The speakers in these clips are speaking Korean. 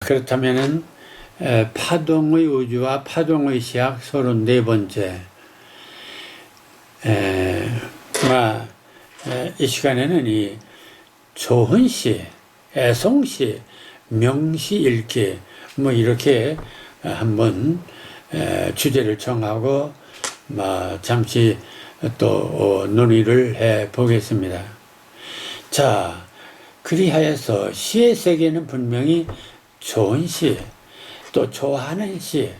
그렇다면은 파동의 우주와 파동의 시학 34번째 이 시간에는 이 조헌시, 애송시, 명시 읽기 이렇게 한번 주제를 정하고 잠시 또 논의를 해 보겠습니다. 자, 그리하여서 시의 세계는 분명히 좋은 시, 또 좋아하는 시,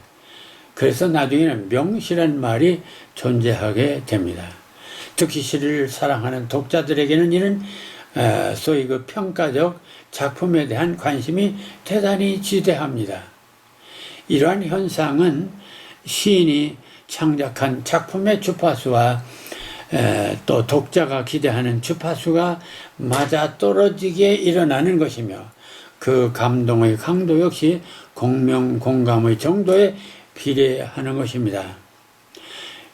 그래서 나중에는 명시란 말이 존재하게 됩니다. 특히 시를 사랑하는 독자들에게는 이는 소위 그 평가적 작품에 대한 관심이 대단히 지대합니다. 이러한 현상은 시인이 창작한 작품의 주파수와 또 독자가 기대하는 주파수가 맞아떨어지게 일어나는 것이며 그 감동의 강도 역시 공명, 공감의 정도에 비례하는 것입니다.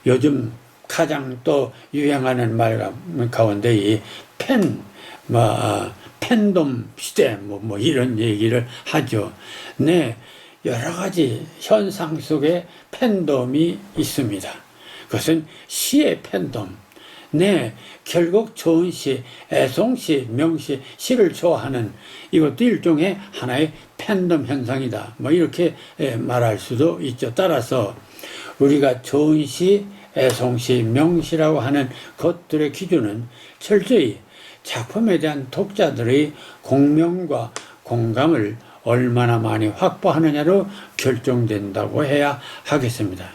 요즘 가장 또 유행하는 말 가운데 이 팬덤 시대 이런 얘기를 하죠. 네, 여러 가지 현상 속에 팬덤이 있습니다. 그것은 시의 팬덤. 네, 결국 좋은 시, 애송시, 명시, 시를 좋아하는 이것도 일종의 하나의 팬덤 현상이다. 이렇게 말할 수도 있죠. 따라서 우리가 좋은 시, 애송시, 명시라고 하는 것들의 기준은 철저히 작품에 대한 독자들의 공명과 공감을 얼마나 많이 확보하느냐로 결정된다고 해야 하겠습니다.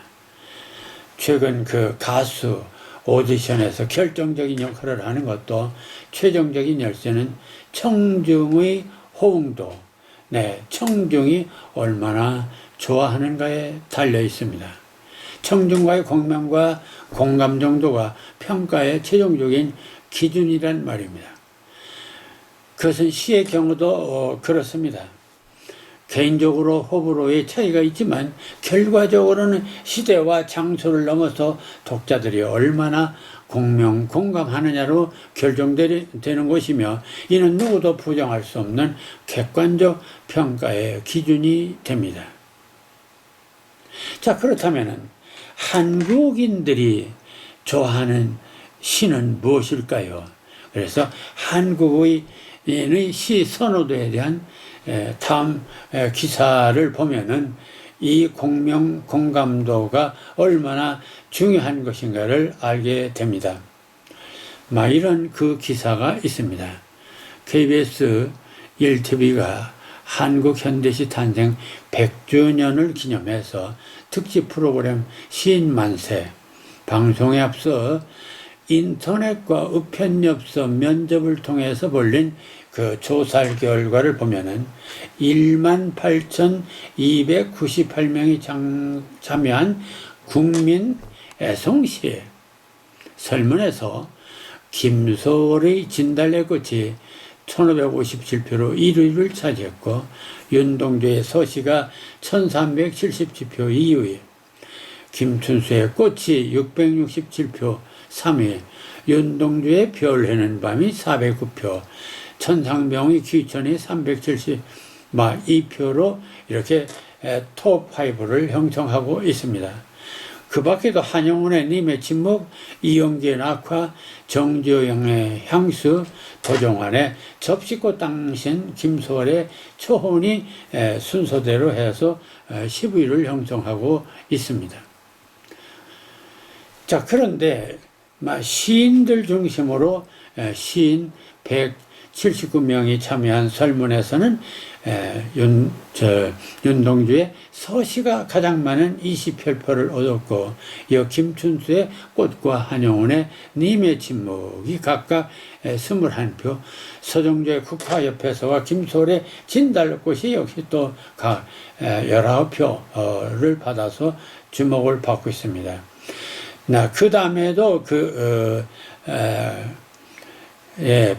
최근 그 가수 오디션에서 결정적인 역할을 하는 것도 최종적인 열쇠는 청중의 호응도, 청중이 얼마나 좋아하는가에 달려 있습니다. 청중과의 공명과 공감 정도가 평가의 최종적인 기준이란 말입니다. 그것은 시의 경우도 그렇습니다. 개인적으로 호불호의 차이가 있지만 결과적으로는 시대와 장소를 넘어서 독자들이 얼마나 공명, 공감하느냐로 결정되는 것이며 이는 누구도 부정할 수 없는 객관적 평가의 기준이 됩니다. 자, 그렇다면 한국인들이 좋아하는 시는 무엇일까요? 그래서 한국의 시 선호도에 대한 다음 기사를 보면은 이 공명, 공감도가 얼마나 중요한 것인가를 알게 됩니다. 이런 그 기사가 있습니다. KBS 1TV가 한국 현대시 탄생 100주년을 기념해서 특집 프로그램 시인 만세 방송에 앞서 인터넷과 우편엽서 면접을 통해서 벌린 그 조사 결과를 보면은 18,298명이 참여한 국민 애송시 설문에서 김소월의 진달래꽃이 1557표로 1위를 차지했고 윤동주의 서시가 1377표 2위, 김춘수의 꽃이 667표 3위, 윤동주의 별해는 밤이 409표, 천상병의 귀천이 372표로 이렇게 톱5를 형성하고 있습니다. 그 밖에도 한영훈의 님의 침묵, 이영기의 낙화, 정지영의 향수, 도종환의 접시꽃 당신, 김소월의 초혼이 순서대로 해서 10위를 형성하고 있습니다. 자, 그런데 시인들 중심으로 시인 179명이 참여한 설문에서는 윤동주의 서시가 가장 많은 20표를 얻었고 이어 김춘수의 꽃과 한영훈의 님의 침묵이 각각 21표, 서정주의 국화협회서와 김소월의 진달꽃이 역시 또 각 19표를 받아서 주목을 받고 있습니다. 그 다음에도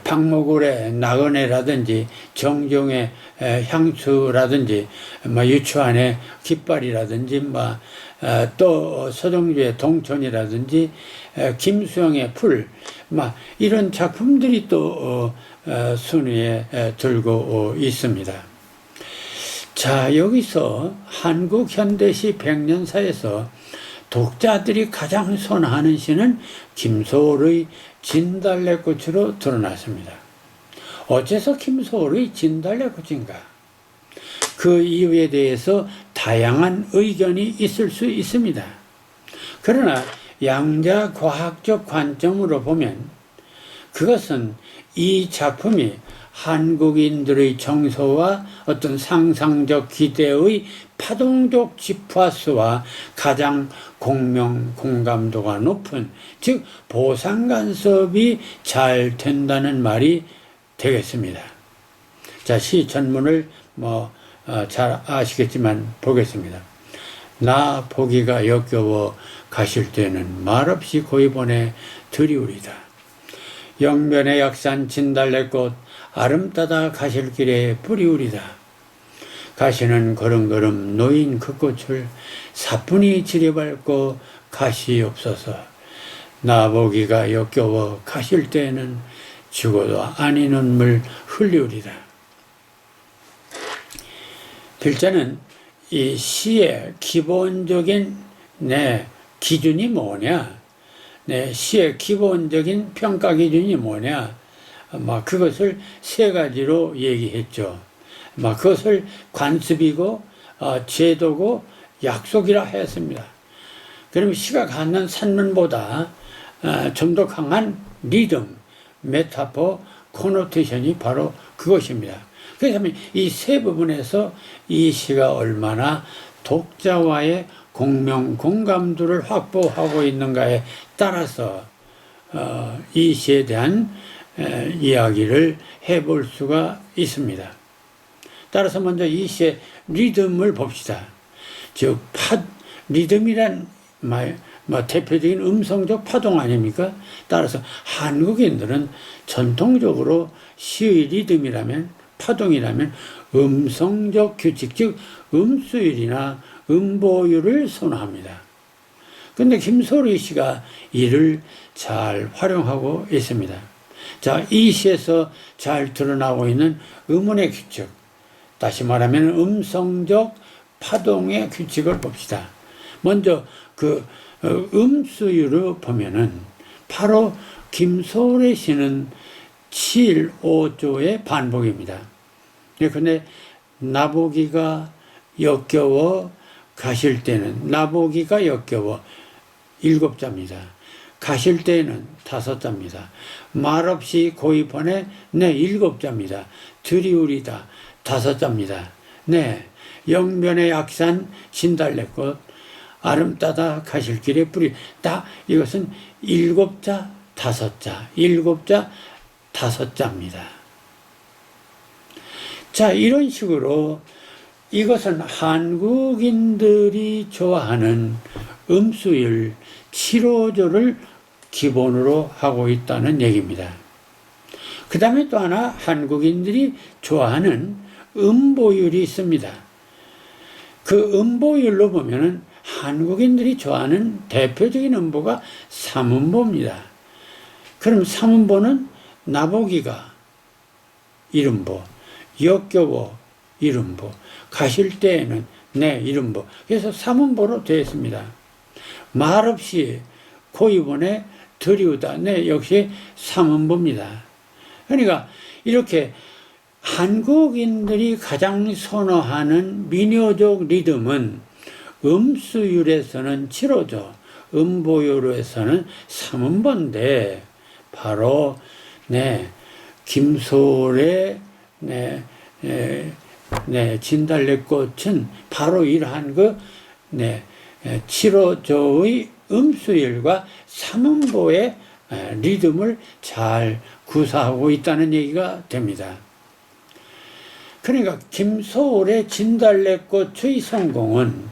박목울의 나그네라든지 정종의 향수라든지 유추한의 깃발이라든지 또 서정주의 동천이라든지 김수영의 풀 이런 작품들이 또 순위에 들고 있습니다. 자, 여기서 한국 현대시 백년사에서 독자들이 가장 선호하는 시는 김소월의 진달래꽃으로 드러났습니다. 어째서 김소월의 진달래꽃인가? 그 이유에 대해서 다양한 의견이 있을 수 있습니다. 그러나 양자 과학적 관점으로 보면 그것은 이 작품이 한국인들의 정서와 어떤 상상적 기대의 파동적 집화수와 가장 공명, 공감도가 높은, 즉 보상간섭이 잘 된다는 말이 되겠습니다. 자, 시 전문을 잘 아시겠지만 보겠습니다. 나 보기가 역겨워 가실 때는 말없이 고이보내 드리우리다. 영변의 약산 진달래꽃 아름따다 가실 길에 뿌리우리다. 가시는 걸음걸음 놓인 그 꽃을 사뿐히 지려밟고 가시옵소서. 나보기가 역겨워 가실 때에는 죽어도 아니 눈물 흘리우리다. 필자는 이 시의 기본적인 기준이 뭐냐, 시의 기본적인 평가 기준이 뭐냐, 그것을 세 가지로 얘기했죠. 그것을 관습이고 제도고 약속이라 했습니다. 그럼 시가 갖는 산문보다 좀 더 강한 리듬, 메타포, 코노테이션이 바로 그것입니다. 그래서 이 세 부분에서 이 시가 얼마나 독자와의 공명, 공감도를 확보하고 있는가에 따라서 이 시에 대한 이야기를 해볼 수가 있습니다. 따라서 먼저 이 시의 리듬을 봅시다. 즉 리듬이란 대표적인 음성적 파동 아닙니까? 따라서 한국인들은 전통적으로 시의 리듬이라면, 파동이라면 음성적 규칙, 즉 음수율이나 음보율을 선호합니다. 근데 김소리 씨가 이를 잘 활용하고 있습니다. 자, 이 시에서 잘 드러나고 있는 음운의 규칙, 다시 말하면 음성적 파동의 규칙을 봅시다. 먼저 그 음수율을 보면은 바로 김소래 씨는 7, 5조의 반복입니다. 근데 나보기가 역겨워 가실 때는, 나보기가 역겨워 7자입니다. 가실 때는 5자입니다. 말없이 고이보내 7자입니다. 드리우리다 5자입니다. 영변의 약산 진달래꽃 아름따다 가실 길에 뿌리, 이것은 7자 5자, 7자 5자입니다. 자, 이런 식으로 이것은 한국인들이 좋아하는 음수율 7호조를 기본으로 하고 있다는 얘기입니다. 그 다음에 또 하나 한국인들이 좋아하는 음보율이 있습니다. 그 음보율로 보면은 한국인들이 좋아하는 대표적인 음보가 삼음보입니다. 그럼 삼음보는 나보기가 1음보, 역겨워 1음보, 가실 때에는 1음보. 그래서 삼음보로 되어 있습니다. 말없이 고이보내 드리우다, 역시 삼음보입니다. 그러니까 이렇게 한국인들이 가장 선호하는 민요적 리듬은 음수율에서는 7호조, 음보율에서는 3음보인데 바로 김소래 진달래꽃은 바로 이러한 7호조의 음수율과 3음보의 리듬을 잘 구사하고 있다는 얘기가 됩니다. 그러니까 김소월의 진달래꽃의 성공은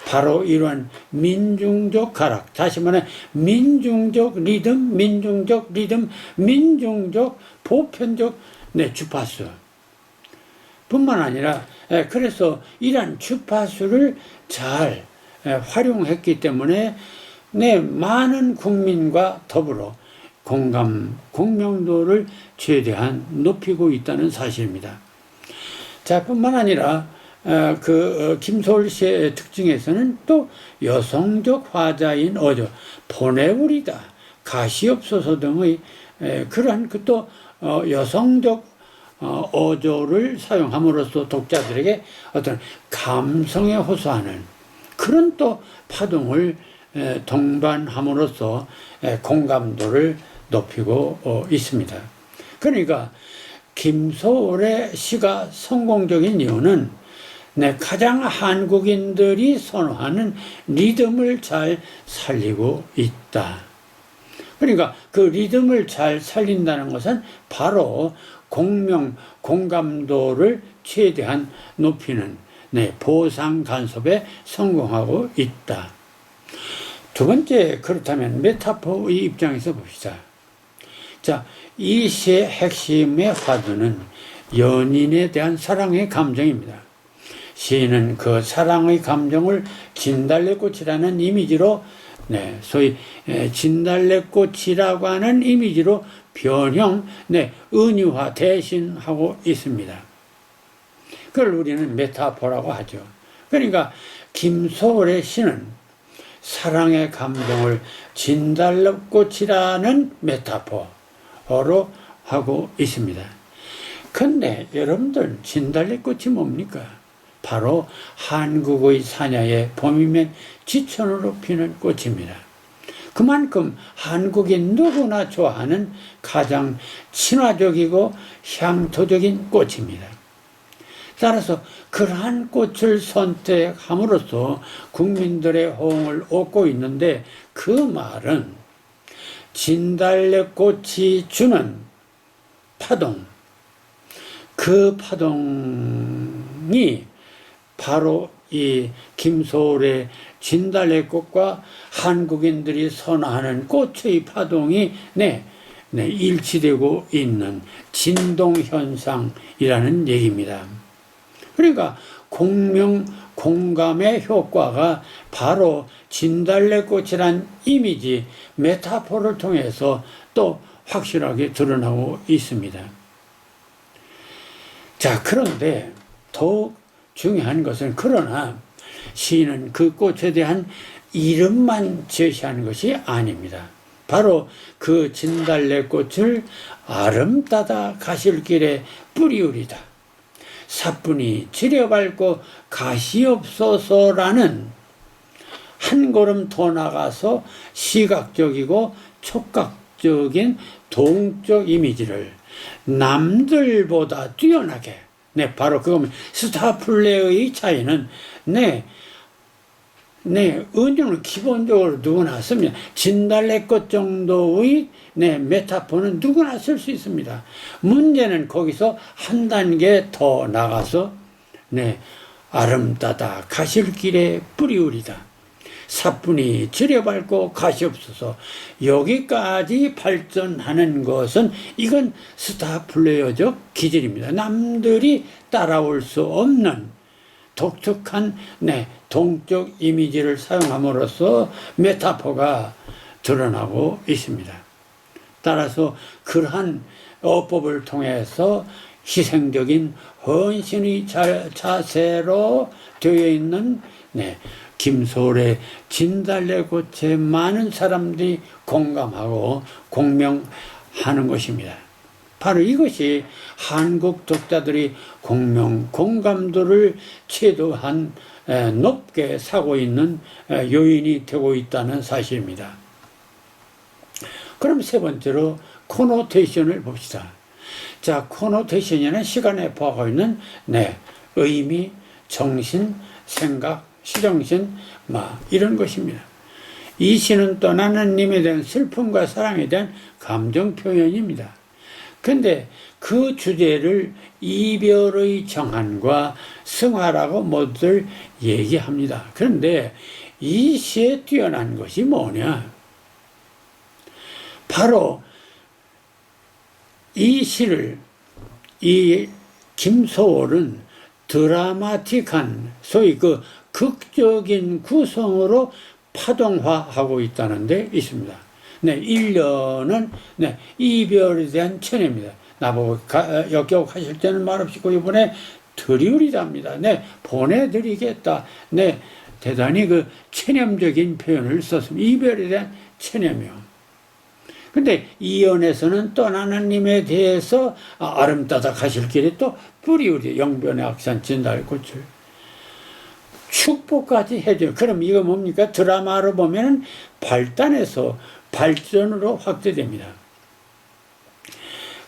바로 이러한 민중적 가락, 다시 말해 민중적 리듬, 민중적 보편적 주파수 뿐만 아니라, 그래서 이러한 주파수를 잘 활용했기 때문에 많은 국민과 더불어 공명도를 최대한 높이고 있다는 사실입니다. 자, 뿐만 아니라 김소월 씨의 특징에서는 또 여성적 화자인 어조, 보내우리다, 가시옵소서 등의 그러한 또 여성적 어조를 사용함으로써 독자들에게 어떤 감성에 호소하는 그런 또 파동을 동반함으로써 공감도를 높이고 있습니다. 그러니까 김소월의 시가 성공적인 이유는 가장 한국인들이 선호하는 리듬을 잘 살리고 있다. 그러니까 그 리듬을 잘 살린다는 것은 바로 공감도를 최대한 높이는 보상 간섭에 성공하고 있다. 두 번째, 그렇다면 메타포의 입장에서 봅시다. 자, 이 시의 핵심의 화두는 연인에 대한 사랑의 감정입니다. 시인은 그 사랑의 감정을 진달래꽃이라는 이미지로 소위 진달래꽃이라고 하는 이미지로 변형, 은유화, 대신하고 있습니다. 그걸 우리는 메타포라고 하죠. 그러니까 김소월의 시는 사랑의 감정을 진달래꽃이라는 메타포로 하고 있습니다. 근데 여러분들 진달래꽃이 뭡니까? 바로 한국의 사냐의 봄이면 지천으로 피는 꽃입니다. 그만큼 한국인 누구나 좋아하는 가장 친화적이고 향토적인 꽃입니다. 따라서 그러한 꽃을 선택함으로써 국민들의 호응을 얻고 있는데 그 말은 진달래꽃이 주는 파동, 그 파동이 바로 이 김소월의 진달래꽃과 한국인들이 선호하는 꽃의 파동이 일치되고 있는 진동현상이라는 얘기입니다. 그러니까 공감의 효과가 바로 진달래꽃이란 이미지, 메타포를 통해서 또 확실하게 드러나고 있습니다. 자, 그런데 더욱 중요한 것은 그러나 시인은 그 꽃에 대한 이름만 제시하는 것이 아닙니다. 바로 그 진달래꽃을 아름다다 가실길에 뿌리우리다. 사뿐히 지려밟고 가시옵소서라는 한 걸음 더 나가서 시각적이고 촉각적인 동적 이미지를 남들보다 뛰어나게 바로 그겁니다. 스타 플레이의 차이는 은유는 기본적으로 누구나 씁니다. 진달래꽃 정도의 메타포는 누구나 쓸 수 있습니다. 문제는 거기서 한 단계 더 나가서 아름다다 가실길에 뿌리우리다. 사뿐히 지려밟고 가시옵소서. 여기까지 발전하는 것은 이건 스타 플레이어적 기질입니다. 남들이 따라올 수 없는 독특한 동적 이미지를 사용함으로써 메타포가 드러나고 있습니다. 따라서 그러한 어법을 통해서 희생적인 헌신의 자세로 되어 있는 김소월의 진달래꽃에 많은 사람들이 공감하고 공명하는 것입니다. 바로 이것이 한국 독자들이 공감도를 최대한 높게 사고 있는 요인이 되고 있다는 사실입니다. 그럼 세 번째로 코노테이션을 봅시다. 자, 코노테이션이라는 시간에 포함하고 있는 의미, 정신, 생각, 시정신, 이런 것입니다. 이 시는 떠나는 님에 대한 슬픔과 사랑에 대한 감정 표현입니다. 근데 그 주제를 이별의 정한과 승화라고 모두들 얘기합니다. 그런데 이 시에 뛰어난 것이 뭐냐? 바로 이 시를 이 김소월은 드라마틱한 소위 그 극적인 구성으로 파동화하고 있다는 데 있습니다. 1년은 이별에 대한 천혜입니다. 나보고 역겨워하실 때는 말없이 이번에 드리우리답니다. 네, 보내드리겠다. 네, 대단히 그 체념적인 표현을 썼습니다. 이별에 대한 체념이요. 근데 이언에서는 떠나는 님에 대해서 아름다다 하실 길에 또 뿌리우리 영변의 악산 진달꽃을 축복까지 해줘요. 그럼 이거 뭡니까? 드라마로 보면 발단에서 발전으로 확대됩니다.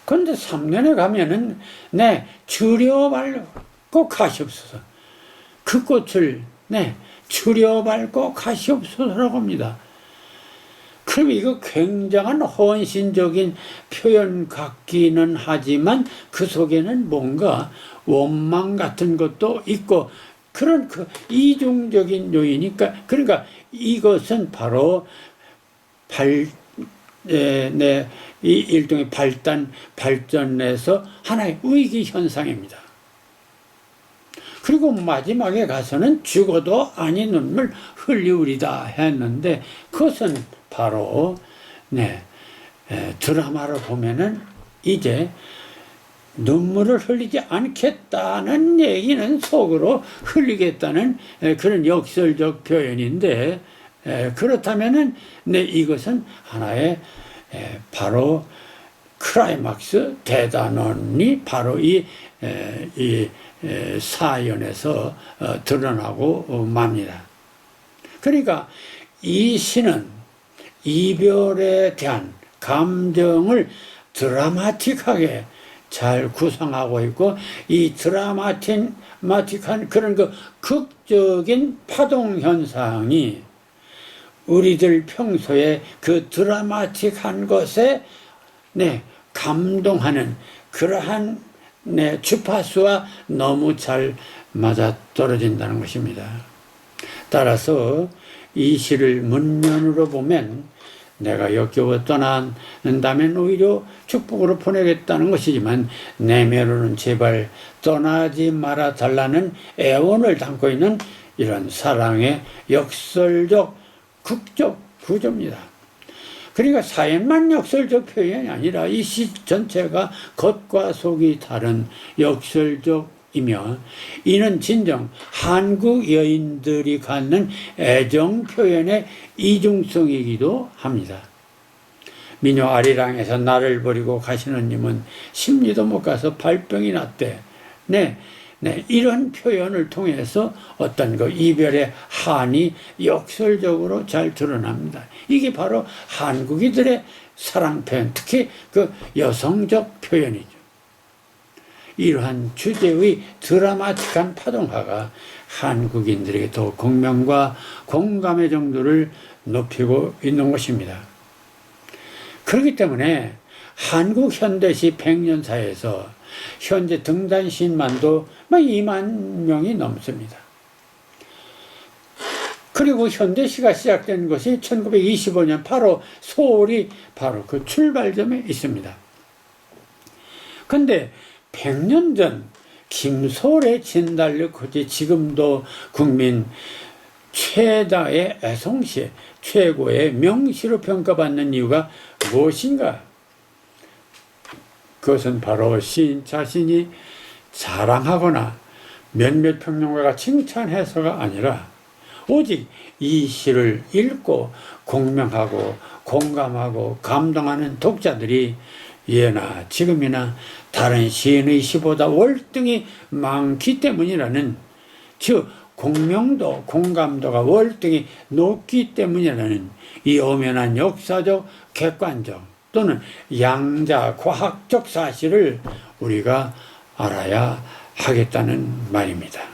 그런데 3년에 가면은 네, 주려밟고 가시옵소서. 그 꽃을 네, 주려밟고 가시옵소서라고 합니다. 그럼 이거 굉장한 헌신적인 표현 같기는 하지만 그 속에는 뭔가 원망 같은 것도 있고 그런 그 이중적인 요인이니까 그러니까 이것은 바로 이 일종의 발전에서 하나의 위기 현상입니다. 그리고 마지막에 가서는 죽어도 아니 눈물 흘리우리다 했는데 그것은 바로 드라마를 보면은 이제 눈물을 흘리지 않겠다는 얘기는 속으로 흘리겠다는 그런 역설적 표현인데 그렇다면은 이것은 하나의 바로 클라이막스 대단원이 바로 이 사연에서 드러나고 맙니다. 그러니까 이 시는 이별에 대한 감정을 드라마틱하게 잘 구성하고 있고 이 드라마틱한 그런 그 극적인 파동 현상이 우리들 평소에 그 드라마틱한 것에 감동하는 그러한 주파수와 너무 잘 맞아떨어진다는 것입니다. 따라서 이 시를 문면으로 보면 내가 역겨워 떠난다면 오히려 축복으로 보내겠다는 것이지만 내면으로는 제발 떠나지 말아 달라는 애원을 담고 있는 이런 사랑의 역설적 극적 구조입니다. 그러니까 사연만 역설적 표현이 아니라 이 시 전체가 겉과 속이 다른 역설적이며 이는 진정 한국 여인들이 갖는 애정 표현의 이중성이기도 합니다. 민요 아리랑에서 나를 버리고 가시는 님은 심리도 못 가서 발병이 났대. 이런 표현을 통해서 어떤 그 이별의 한이 역설적으로 잘 드러납니다. 이게 바로 한국인들의 사랑 표현, 특히 그 여성적 표현이죠. 이러한 주제의 드라마틱한 파동화가 한국인들에게 더 공명과 공감의 정도를 높이고 있는 것입니다. 그렇기 때문에 한국 현대시 100년사에서 현재 등단 시인만도 2만 명이 넘습니다. 그리고 현대시가 시작된 것이 1925년 바로 서울이 바로 그 출발점에 있습니다. 근데 100년 전 김소래 진달래꽃이 지금도 국민 최다의 애송시, 최고의 명시로 평가받는 이유가 무엇인가? 그것은 바로 시인 자신이 자랑하거나 몇몇 평론가가 칭찬해서가 아니라 오직 이 시를 읽고 공명하고 공감하고 감동하는 독자들이 예나 지금이나 다른 시인의 시보다 월등히 많기 때문이라는, 즉 공명도 공감도가 월등히 높기 때문이라는 이 엄연한 역사적 객관적 또는 양자 과학적 사실을 우리가 알아야 하겠다는 말입니다.